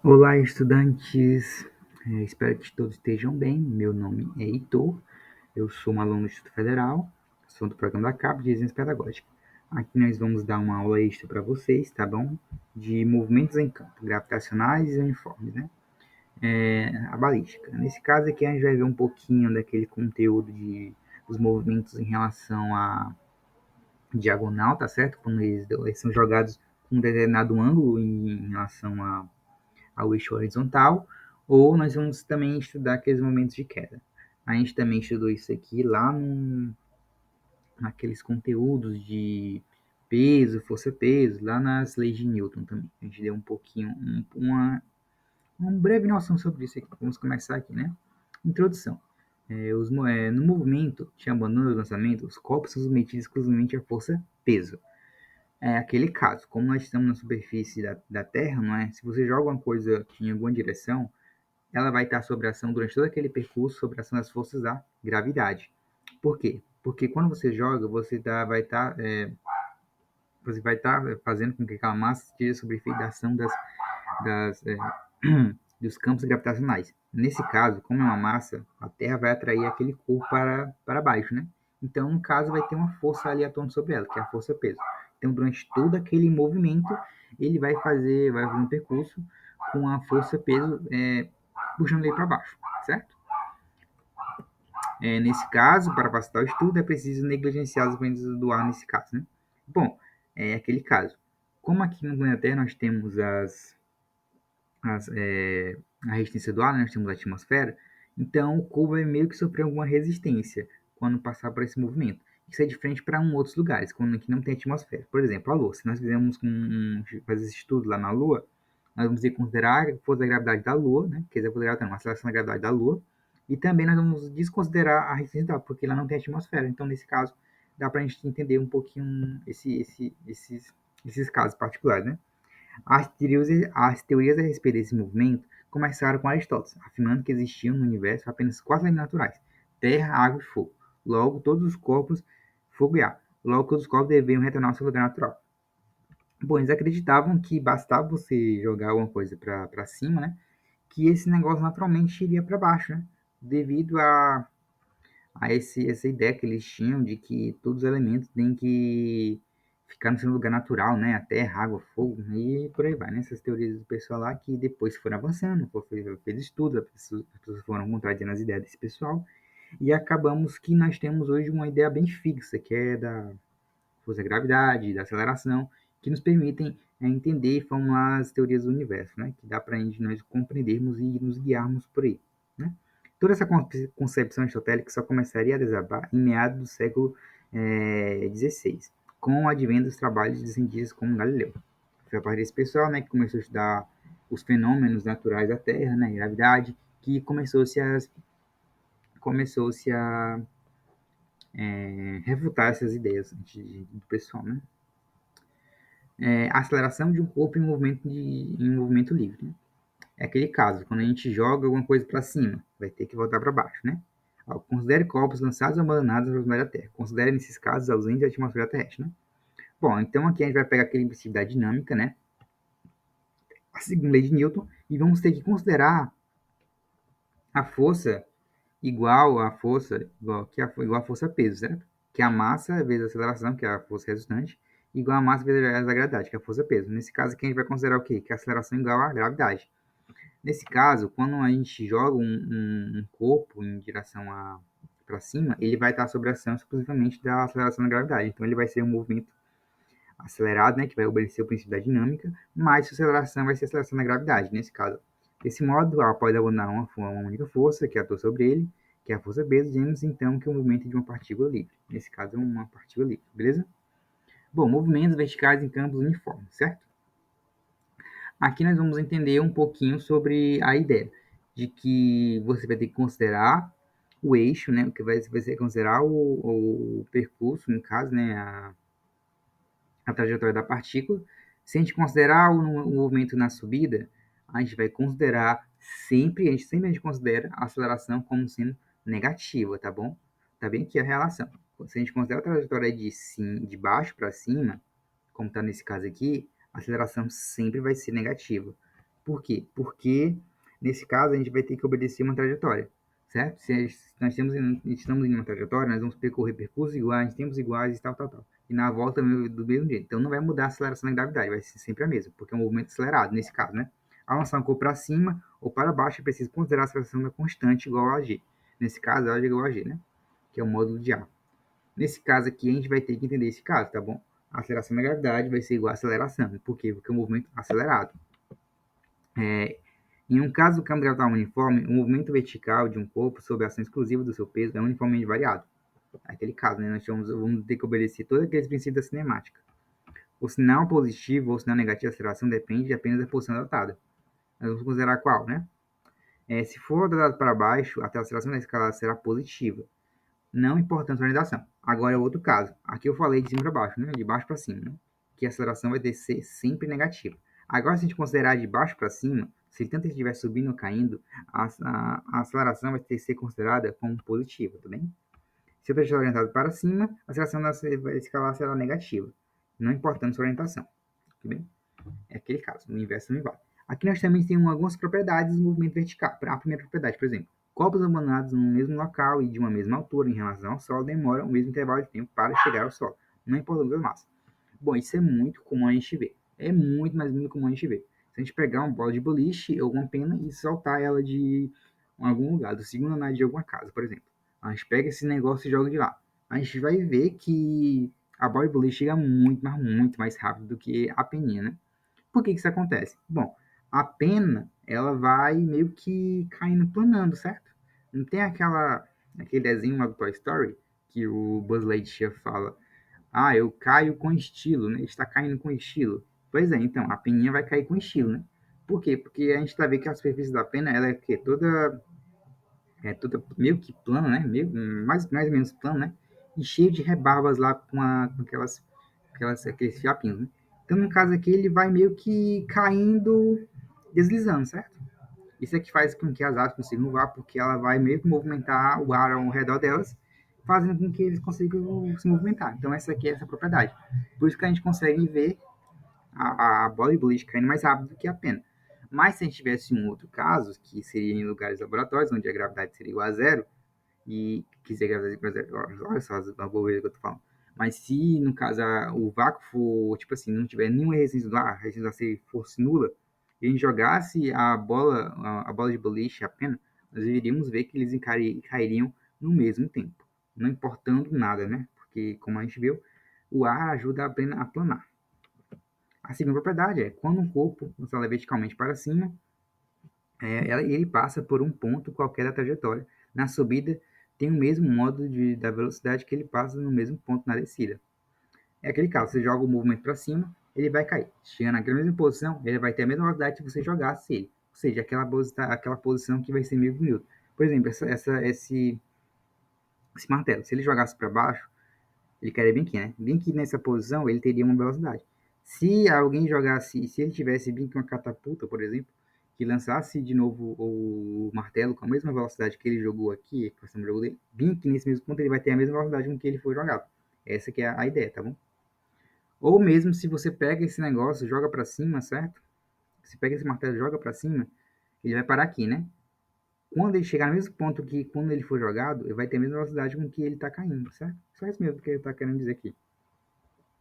Olá, estudantes. Espero que todos estejam bem. Meu nome é Heitor. Eu sou um aluno do Instituto Federal, sou do programa da CAP de Ciência Pedagógica. Aqui nós vamos dar uma aula extra para vocês, tá bom? De movimentos em campo, gravitacionais e uniformes, né? A balística. Nesse caso aqui a gente vai ver um pouquinho daquele conteúdo dos movimentos em relação à diagonal, tá certo? Quando eles são jogados com um determinado ângulo em relação ao eixo horizontal, ou nós vamos também estudar aqueles momentos de queda. A gente também estudou isso aqui lá naqueles conteúdos de peso, força-peso, lá nas leis de Newton também. A gente deu um pouquinho, uma breve noção sobre isso aqui. Vamos começar aqui, né? Introdução. No movimento de abandono do lançamento, os corpos são submetidos exclusivamente à força-peso. É aquele caso, como nós estamos na superfície da Terra, não é? Se você joga uma coisa em alguma direção, ela vai estar sob ação durante todo aquele percurso, sob a ação das forças da gravidade. Por quê? Porque quando você joga, você vai estar fazendo com que aquela massa esteja sob efeito da ação das dos campos gravitacionais. Nesse caso, como é uma massa, a Terra vai atrair aquele corpo para baixo, né? Então, no caso, vai ter uma força ali atuando sobre ela, que é a força-peso. Então, durante todo aquele movimento, ele vai fazer um percurso com a força-peso puxando ele para baixo, certo? Nesse caso, para facilitar o estudo, é preciso negligenciar os ventos do ar nesse caso, né? Bom, é aquele caso. Como aqui no planeta Terra nós temos a resistência do ar, né? Nós temos a atmosfera, então o corpo vai meio que sofrer alguma resistência quando passar por esse movimento. Isso é diferente para outros lugares, quando aqui não tem atmosfera. Por exemplo, a Lua. Se nós fizermos fazer esse estudo lá na Lua, nós vamos ter que considerar a força da gravidade da Lua, né? Quer dizer, uma aceleração da gravidade da Lua, e também nós vamos desconsiderar a resistência dela, porque ela não tem atmosfera. Então, nesse caso, dá para a gente entender um pouquinho esses casos particulares, né? As teorias a respeito desse movimento começaram com Aristóteles, afirmando que existiam no universo apenas quatro leis naturais: terra, água e fogo. Logo, todos os corpos, fogo e ar. Logo, todos os corpos deveriam retornar ao seu lugar natural. Bom, eles acreditavam que bastava você jogar alguma coisa para cima, né? Que esse negócio naturalmente iria para baixo, né? Devido essa ideia que eles tinham de que todos os elementos têm que ficar no seu lugar natural, né? A terra, água, fogo, e por aí vai, né? Essas teorias do pessoal lá que depois foram avançando, fez estudos, as pessoas foram contradizendo as ideias desse pessoal, e acabamos que nós temos hoje uma ideia bem fixa, que é da força da gravidade, da aceleração, que nos permitem entender e formular as teorias do universo, né? Que dá para a gente nós compreendermos e nos guiarmos por aí, né? Toda essa concepção aristotélica só começaria a desabar em meados do século XVI, com o advento dos trabalhos de cientistas como Galileu. Foi a partir desse pessoal, né, que começou a estudar os fenômenos naturais da Terra, né, a gravidade, que começou-se a refutar essas ideias do pessoal, né? A aceleração de um corpo em movimento livre, né? É aquele caso, quando a gente joga alguma coisa para cima, vai ter que voltar para baixo, né? Considere corpos lançados ou abandonados na profundidade da Terra. Considere, nesses casos, ausentes da atmosfera terrestre, né? Bom, então aqui a gente vai pegar aquele princípio da dinâmica, né? A segunda lei de Newton, e vamos ter que considerar a força igual a força peso, certo? Que é a massa vezes a aceleração, que é a força resultante, igual a massa vezes a gravidade, que é a força peso. Nesse caso aqui a gente vai considerar o quê? Que a aceleração é igual à gravidade. Nesse caso, quando a gente joga um corpo em direção para cima, ele vai estar sob a ação exclusivamente da aceleração da gravidade. Então, ele vai ser um movimento acelerado, né, que vai obedecer o princípio da dinâmica, mas a aceleração vai ser a aceleração da gravidade, nesse caso. Desse modo, após abandonar uma única força que atua sobre ele, que é a força B, dizemos então que o movimento é de uma partícula livre. Nesse caso, é uma partícula livre, beleza? Bom, movimentos verticais em campos uniformes, certo? Aqui nós vamos entender um pouquinho sobre a ideia de que você vai ter que considerar o eixo, né, que vai ser considerar o percurso, no caso, né, a trajetória da partícula. Se a gente considerar o movimento na subida, a gente vai considerar a gente considera a aceleração como sendo negativa, tá bom? Tá bem aqui a relação. Se a gente considera a trajetória de baixo para cima, como está nesse caso aqui, a aceleração sempre vai ser negativa. Por quê? Porque, nesse caso, a gente vai ter que obedecer uma trajetória, certo? Se nós estamos em uma trajetória, nós vamos percorrer percursos iguais, tempos iguais e tal, tal, tal. E na volta do mesmo jeito. Então, não vai mudar a aceleração da gravidade, vai ser sempre a mesma, porque é um movimento acelerado, nesse caso, né? Ao lançar um corpo para cima ou para baixo, é preciso considerar a aceleração da constante igual a g. Nesse caso, a é igual a g, né? Que é o módulo de A. Nesse caso aqui, a gente vai ter que entender esse caso, tá bom? A aceleração da gravidade vai ser igual a aceleração. Por quê? Porque é um movimento acelerado. Em um caso do campo gravitacional uniforme, o movimento vertical de um corpo sob a ação exclusiva do seu peso é uniformemente variado. Naquele caso, né, nós vamos ter que obedecer todos aqueles princípios da cinemática. O sinal positivo ou sinal negativo da aceleração depende apenas da posição adotada. Nós vamos considerar qual, né? Se for adotado para baixo, a aceleração da escala será positiva, não importando a orientação. Agora é outro caso. Aqui eu falei de cima para baixo, né? De baixo para cima, né? Que a aceleração vai ter que ser sempre negativa. Agora, se a gente considerar de baixo para cima, se tanto estiver subindo ou caindo, a aceleração vai ter que ser considerada como positiva, tá bem? Se eu estiver orientado para cima, a aceleração da escala será negativa, não importando sua orientação, tá bem? É aquele caso, o inverso não vale. Aqui nós também temos algumas propriedades do movimento vertical. A primeira propriedade, por exemplo, corpos abandonados no mesmo local e de uma mesma altura em relação ao solo demoram o mesmo intervalo de tempo para chegar ao solo, não importando a massa. Bom, isso é muito comum a gente ver. É muito, mas muito comum a gente ver. Se a gente pegar uma bola de boliche ou uma pena e soltar ela de algum lugar, do segundo andar de alguma casa, por exemplo. A gente pega esse negócio e joga de lá. A gente vai ver que a bola de boliche chega muito, mas muito mais rápido do que a peninha, né? Por que isso acontece? Bom, a pena, ela vai meio que caindo, planando, certo? Não tem aquele desenho lá do Toy Story que o Buzz Lightyear fala: ah, eu caio com estilo, né? Está caindo com estilo. Pois é, então, a peninha vai cair com estilo, né? Por quê? Porque a gente está vendo que a superfície da pena, ela é que toda meio que plana, né? Meio, mais ou menos plana, né? E cheio de rebarbas lá com aqueles fiapinhos, né? Então, no caso aqui, ele vai meio que caindo, deslizando, certo? Isso é que faz com que as asas consigam voar, porque ela vai meio que movimentar o ar ao redor delas, fazendo com que eles consigam se movimentar. Então, essa aqui é essa propriedade. Por isso que a gente consegue ver a bola de boliche caindo mais rápido do que a pena. Mas se a gente tivesse um outro caso, que seria em lugares laboratórios, onde a gravidade seria igual a zero, e quiser gravidade igual a zero, olha só a bobeira que eu tô falando. Mas se, no caso, o vácuo for, tipo assim, não tiver nenhuma resistência do ar, a resistência do ar fosse nula, e a gente jogasse a bola de boliche apenas, nós iríamos ver que eles cairiam no mesmo tempo, não importando nada, né? Porque, como a gente viu, o ar ajuda a planar. A segunda propriedade é quando um corpo oscila verticalmente para cima, ele passa por um ponto qualquer da trajetória. Na subida, tem o mesmo modo da velocidade que ele passa no mesmo ponto na descida. É aquele caso, você joga o movimento para cima, ele vai cair. Chegando naquela mesma posição, ele vai ter a mesma velocidade que você jogasse ele. Ou seja, aquela posição que vai ser 1000 Newton. Por exemplo, esse martelo, se ele jogasse para baixo, ele cairia bem aqui, né? Bem aqui nessa posição, ele teria uma velocidade. Se alguém jogasse, se ele tivesse bem que uma catapulta, por exemplo, que lançasse de novo o martelo com a mesma velocidade que ele jogou aqui, que você jogou dele, bem aqui nesse mesmo ponto, ele vai ter a mesma velocidade com que ele foi jogado. Essa que é a ideia, tá bom? Ou mesmo se você pega esse negócio, joga para cima, certo? Você pega esse martelo e joga para cima, ele vai parar aqui, né? Quando ele chegar no mesmo ponto que quando ele for jogado, ele vai ter a mesma velocidade com que ele está caindo, certo? Só isso mesmo que ele está querendo dizer aqui.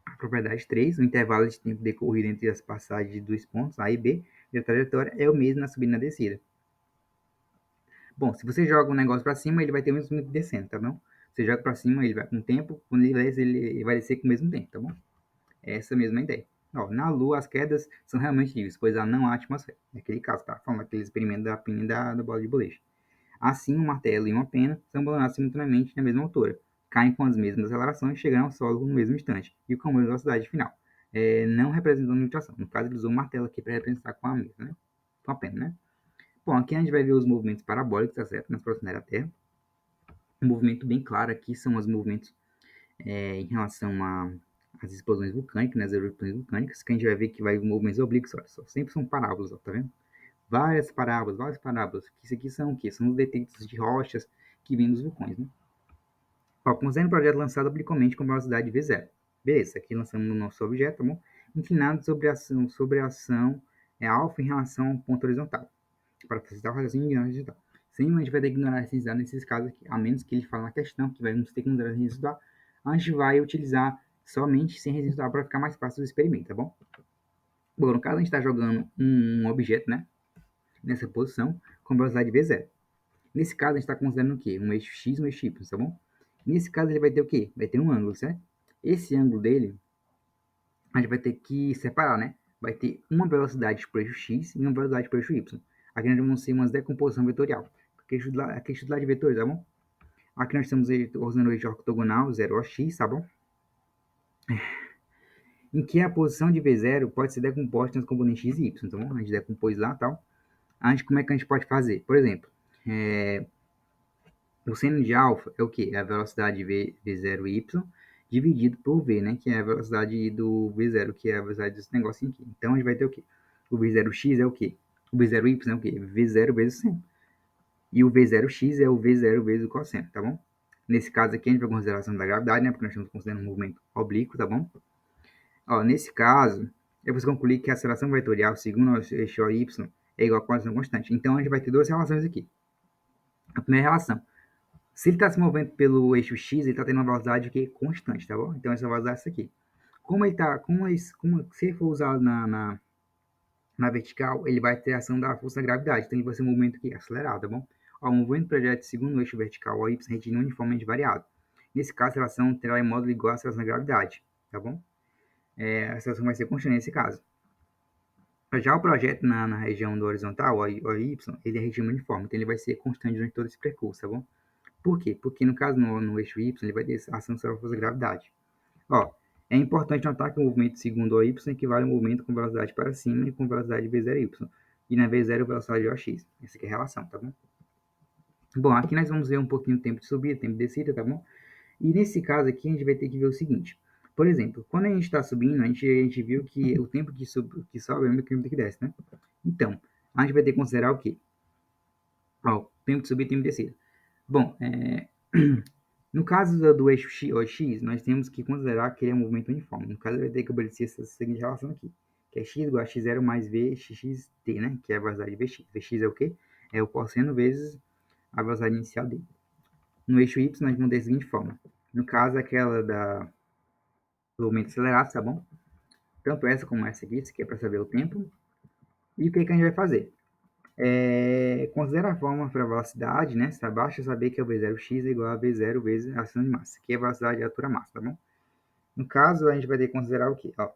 A propriedade 3, o intervalo de tempo decorrido entre as passagens de dois pontos, A e B, da trajetória é o mesmo na subida e na descida. Bom, se você joga um negócio para cima, ele vai ter o mesmo tempo descendo, tá bom? Você joga para cima, ele vai com o tempo, quando ele desce, ele vai descer com o mesmo tempo, tá bom? É essa mesma ideia. Ó, na Lua, as quedas são realmente livres, pois ela não há atmosfera. Naquele caso, tá? Falando daquele experimento da pena da bola de boliche. Assim, um martelo e uma pena são abandonados simultaneamente na mesma altura, caem com as mesmas acelerações e chegam ao solo no mesmo instante, e com a mesma velocidade final, não representando limitação. No caso, ele usou o martelo aqui para representar com a mesma, né? Com a pena, né? Bom, aqui a gente vai ver os movimentos parabólicos, tá certo? Nas proximidades da Terra. Um movimento bem claro aqui são os movimentos em relação às explosões vulcânicas, né? As erupções vulcânicas, que a gente vai ver que vai movimentos oblíquos, olha só, sempre são parábolas, ó, tá vendo? Várias parábolas. Que isso aqui são o quê? São os detritos de rochas que vêm dos vulcões, né? Ó, considerando o projeto lançado obliquamente com velocidade V0. Beleza, aqui lançamos o nosso objeto, tá bom? Inclinado sobre a ação é alfa em relação ao ponto horizontal, para facilitar o raciocínio ignorar horizontal. Sim, a gente vai ter que ignorar a intensidade nesses casos aqui, a menos que ele fale na questão que vamos ter que ignorar a residual, a gente vai utilizar somente sem residual para ficar mais fácil do experimento, tá bom? Bom, no caso a gente está jogando um objeto, né, nessa posição, com velocidade v0. Nesse caso a gente está considerando o quê? Um eixo x, um eixo y, tá bom? Nesse caso ele vai ter o quê? Vai ter um ângulo, certo? Esse ângulo dele, a gente vai ter que separar, né? Vai ter uma velocidade para o eixo x e uma velocidade para o eixo y. Aqui nós vamos ter uma decomposição vetorial. Aqui é estudar de vetores, tá bom? Aqui nós estamos usando o eixo ortogonal 0x, tá bom? Em que a posição de V0 pode ser decomposta nos componentes x e y, tá bom? A gente decompôs lá e tal. Como é que a gente pode fazer? Por exemplo, o seno de alfa é o quê? É a velocidade v0y dividido por v, né? Que é a velocidade do v0, que é a velocidade desse negocinho aqui. Então, a gente vai ter o quê? O v0x é o quê? O v0y é o quê? V0 vezes o seno. E o v0x é o v0 vezes o cosseno, tá bom? Nesse caso aqui, a gente vai considerar a ação da gravidade, né? Porque nós estamos considerando um movimento oblíquo, tá bom? Ó, nesse caso, eu vou concluir que a aceleração vetorial, segundo o eixo y, é igual a aceleração constante. Então, a gente vai ter duas relações aqui. A primeira relação, se ele está se movendo pelo eixo x, ele está tendo uma velocidade que constante, tá bom? Então, essa velocidade é essa aqui. Se ele for usado na vertical, ele vai ter a ação da força da gravidade. Então, ele vai ser um movimento aqui acelerado, tá bom? Ó, o movimento projeto segundo o eixo vertical, o y, retilíneo uniformemente variado. Nesse caso, a aceleração terá em módulo igual à aceleração da gravidade, tá bom? A aceleração vai ser constante nesse caso. Já o projeto na região do horizontal, o y, ele é regime uniforme, então ele vai ser constante durante todo esse percurso, tá bom? Por quê? Porque no caso no eixo y, ele vai ter ação sobre a força da gravidade. Ó, é importante notar que o movimento segundo o y equivale ao movimento com velocidade para cima e com velocidade v0y. E na v0, velocidade ox. Essa aqui é a relação, tá bom? Bom, aqui nós vamos ver um pouquinho o tempo de subida, tempo de descida, tá bom? E nesse caso aqui, a gente vai ter que ver o seguinte. Por exemplo, quando a gente está subindo, a gente viu que o tempo que sobe é o mesmo tempo que desce, né? Então, a gente vai ter que considerar o quê? Ó, tempo de subida e tempo de descida. Bom, no caso do eixo x, nós temos que considerar que ele é um movimento uniforme. No caso, vai ter que obedecer essa seguinte relação aqui, que é x igual a x0 mais vxt, né? Que é a velocidade de vx. Vx é o quê? É o cosseno vezes a velocidade inicial dele. No eixo y, nós vamos ter a seguinte forma. No caso, aquela do movimento acelerado, tá bom? Tanto essa como essa aqui, isso aqui é para saber o tempo. E o que a gente vai fazer? Considera a fórmula para a velocidade, né? Basta saber que é o v0x é igual a v0 vezes a ação de massa, que é a velocidade e a altura máxima, tá bom? No caso, a gente vai ter que considerar o quê? Ó,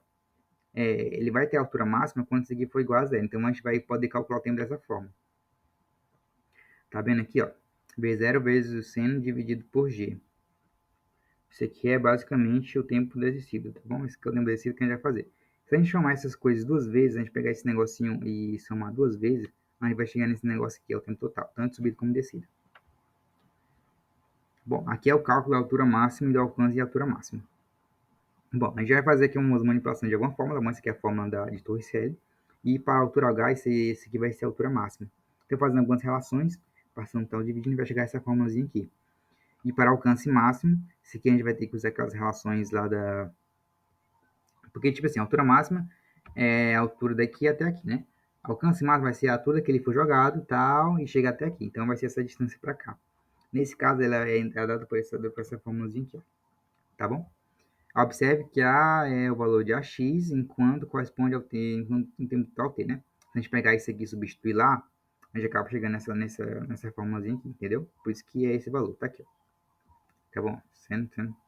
ele vai ter a altura máxima quando isso aqui for igual a zero. Então, a gente vai poder calcular o tempo dessa forma. Tá vendo aqui, ó? V0 vezes o seno dividido por g. Isso aqui é basicamente o tempo da descida, tá bom? Esse aqui é o tempo da descida que a gente vai fazer. Se a gente somar essas coisas duas vezes, a gente pegar esse negocinho e somar duas vezes, a gente vai chegar nesse negócio aqui, é o tempo total, tanto subida como descida. Bom, aqui é o cálculo da altura máxima e do alcance de altura máxima. Bom, a gente vai fazer aqui umas manipulações de alguma forma, tá bom? Essa aqui é a fórmula de Torricelli. E para a altura H, esse aqui vai ser a altura máxima. Então, fazendo algumas relações, passando então dividindo, vai chegar essa fórmulazinha aqui. E para alcance máximo, esse aqui a gente vai ter que usar aquelas relações lá da... Porque, tipo assim, a altura máxima é a altura daqui até aqui, né? Alcance máximo vai ser a altura que ele for jogado, tal, e chega até aqui. Então, vai ser essa distância para cá. Nesse caso, ela é dada por essa fórmulazinha aqui, ó. Tá bom? Observe que A é o valor de AX, enquanto corresponde ao T, enquanto o tempo total T, né? Se a gente pegar isso aqui e substituir lá, a gente acaba chegando nessa formulazinha aqui, entendeu? Por isso que é esse valor, tá aqui, ó. Tá bom?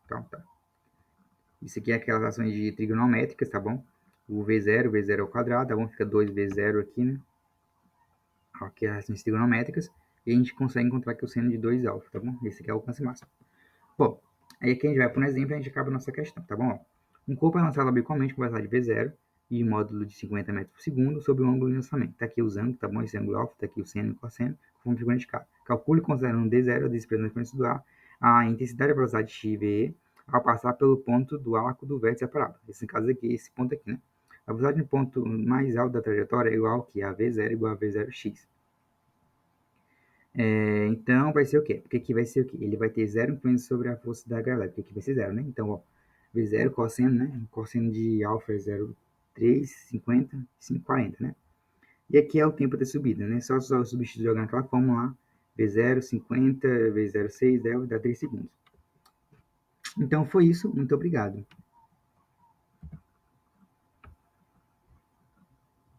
Tá. Isso aqui é aquelas ações de trigonométricas, tá bom? O V0 ao quadrado, tá bom? Fica 2 V0 aqui, né? Aqui é as ações trigonométricas. E a gente consegue encontrar aqui o seno de 2 alfa, tá bom? Esse aqui é o alcance máximo. Bom, aí aqui a gente vai para um exemplo e a gente acaba a nossa questão, tá bom? Um corpo é lançado obliquamente com velocidade V0 e módulo de 50 metros por segundo sobre o ângulo de lançamento. Tá aqui os ângulos, tá bom? Esse ângulo alfa, tá aqui o seno e o cosseno, conforme figura indicada. Calcule considerando D0 a disciplina da frequência do ar, a intensidade da velocidade XVE ao passar pelo ponto do arco do vértice separado. Esse caso aqui, esse ponto aqui, né? A velocidade no ponto mais alto da trajetória é igual que a V0 igual a V0x. Então, vai ser o quê? Porque aqui vai ser o quê? Ele vai ter zero influência sobre a força da gravidade, porque aqui vai ser zero, né? Então, ó, V0 cosseno, né? Cosseno de alfa é 0,350, 540, né? E aqui é o tempo da subida, né? Só substituir jogando aquela fórmula lá, V0, 50, V0, 6, dá 3 segundos. Então foi isso, muito obrigado.